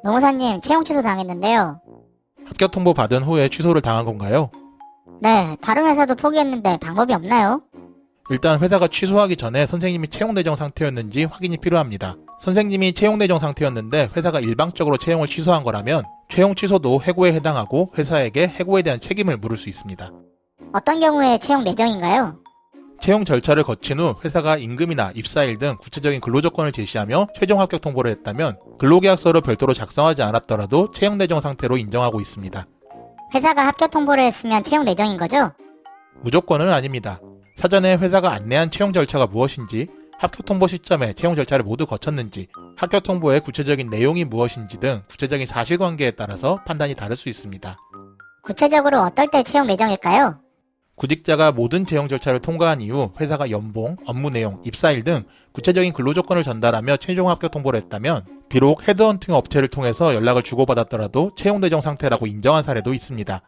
노무사님, 채용 취소 당했는데요. 합격 통보 받은 후에 취소를 당한 건가요? 네, 다른 회사도 포기했는데 방법이 없나요? 일단 회사가 취소하기 전에 선생님이 채용 내정 상태였는지 확인이 필요합니다. 선생님이 채용 내정 상태였는데 회사가 일방적으로 채용을 취소한 거라면 채용 취소도 해고에 해당하고 회사에게 해고에 대한 책임을 물을 수 있습니다. 어떤 경우에 채용 내정인가요? 채용 절차를 거친 후 회사가 임금이나 입사일 등 구체적인 근로조건을 제시하며 최종 합격 통보를 했다면 근로계약서를 별도로 작성하지 않았더라도 채용 내정 상태로 인정하고 있습니다. 회사가 합격 통보를 했으면 채용 내정인 거죠? 무조건은 아닙니다. 사전에 회사가 안내한 채용 절차가 무엇인지, 합격 통보 시점에 채용 절차를 모두 거쳤는지, 합격 통보의 구체적인 내용이 무엇인지 등 구체적인 사실관계에 따라서 판단이 다를 수 있습니다. 구체적으로 어떨 때 채용 내정일까요? 구직자가 모든 채용 절차를 통과한 이후 회사가 연봉, 업무 내용, 입사일 등 구체적인 근로조건을 전달하며 최종 합격 통보를 했다면 비록 헤드헌팅 업체를 통해서 연락을 주고받았더라도 채용 내정 상태라고 인정한 사례도 있습니다.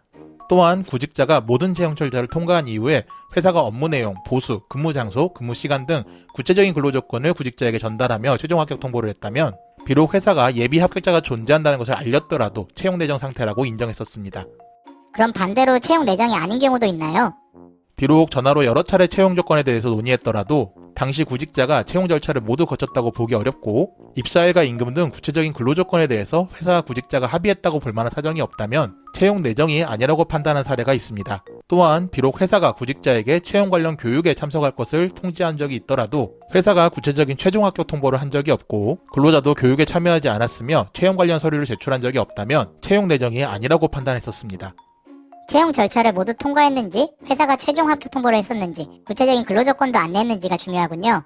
또한 구직자가 모든 채용 절차를 통과한 이후에 회사가 업무 내용, 보수, 근무 장소, 근무 시간 등 구체적인 근로조건을 구직자에게 전달하며 최종 합격 통보를 했다면 비록 회사가 예비 합격자가 존재한다는 것을 알렸더라도 채용 내정 상태라고 인정했었습니다. 그럼 반대로 채용 내정이 아닌 경우도 있나요? 비록 전화로 여러 차례 채용 조건에 대해서 논의했더라도 당시 구직자가 채용 절차를 모두 거쳤다고 보기 어렵고 입사일과 임금 등 구체적인 근로조건에 대해서 회사와 구직자가 합의했다고 볼 만한 사정이 없다면 채용 내정이 아니라고 판단한 사례가 있습니다. 또한 비록 회사가 구직자에게 채용 관련 교육에 참석할 것을 통지한 적이 있더라도 회사가 구체적인 최종 합격 통보를 한 적이 없고 근로자도 교육에 참여하지 않았으며 채용 관련 서류를 제출한 적이 없다면 채용 내정이 아니라고 판단했었습니다. 채용 절차를 모두 통과했는지, 회사가 최종 합격 통보를 했었는지, 구체적인 근로조건도 안내했는지가 중요하군요.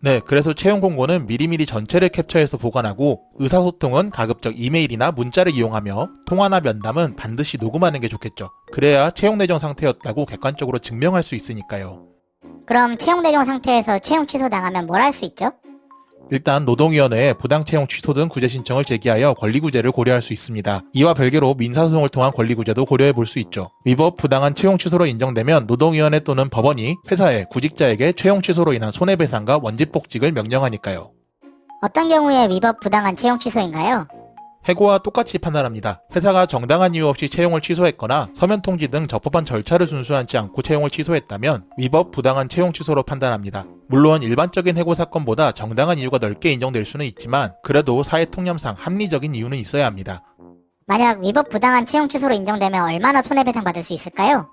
네, 그래서 채용 공고는 미리미리 전체를 캡처해서 보관하고 의사소통은 가급적 이메일이나 문자를 이용하며 통화나 면담은 반드시 녹음하는 게 좋겠죠. 그래야 채용 내정 상태였다고 객관적으로 증명할 수 있으니까요. 그럼 채용 내정 상태에서 채용 취소 당하면 뭘 할 수 있죠? 일단 노동위원회에 부당채용 취소 등 구제 신청을 제기하여 권리구제를 고려할 수 있습니다. 이와 별개로 민사소송을 통한 권리구제도 고려해 볼 수 있죠. 위법 부당한 채용 취소로 인정되면 노동위원회 또는 법원이 회사에 구직자에게 채용 취소로 인한 손해배상과 원직복직을 명령하니까요. 어떤 경우에 위법 부당한 채용 취소인가요? 해고와 똑같이 판단합니다. 회사가 정당한 이유 없이 채용을 취소했거나 서면 통지 등 적법한 절차를 준수하지 않고 채용을 취소했다면 위법 부당한 채용 취소로 판단합니다. 물론 일반적인 해고 사건보다 정당한 이유가 넓게 인정될 수는 있지만 그래도 사회 통념상 합리적인 이유는 있어야 합니다. 만약 위법 부당한 채용 취소로 인정되면 얼마나 손해배상 받을 수 있을까요?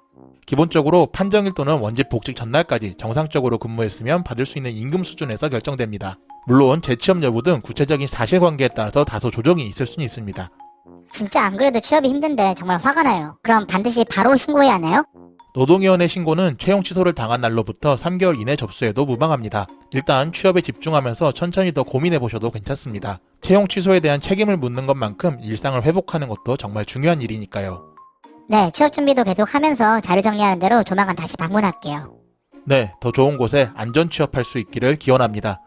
기본적으로 판정일 또는 원직 복직 전날까지 정상적으로 근무했으면 받을 수 있는 임금 수준에서 결정됩니다. 물론 재취업 여부 등 구체적인 사실관계에 따라서 다소 조정이 있을 수는 있습니다. 진짜 안 그래도 취업이 힘든데 정말 화가 나요. 그럼 반드시 바로 신고해야 하나요? 노동위원회 신고는 채용 취소를 당한 날로부터 3개월 이내 접수해도 무방합니다. 일단 취업에 집중하면서 천천히 더 고민해보셔도 괜찮습니다. 채용 취소에 대한 책임을 묻는 것만큼 일상을 회복하는 것도 정말 중요한 일이니까요. 네, 취업 준비도 계속 하면서 자료 정리하는 대로 조만간 다시 방문할게요. 네, 더 좋은 곳에 안전 취업할 수 있기를 기원합니다.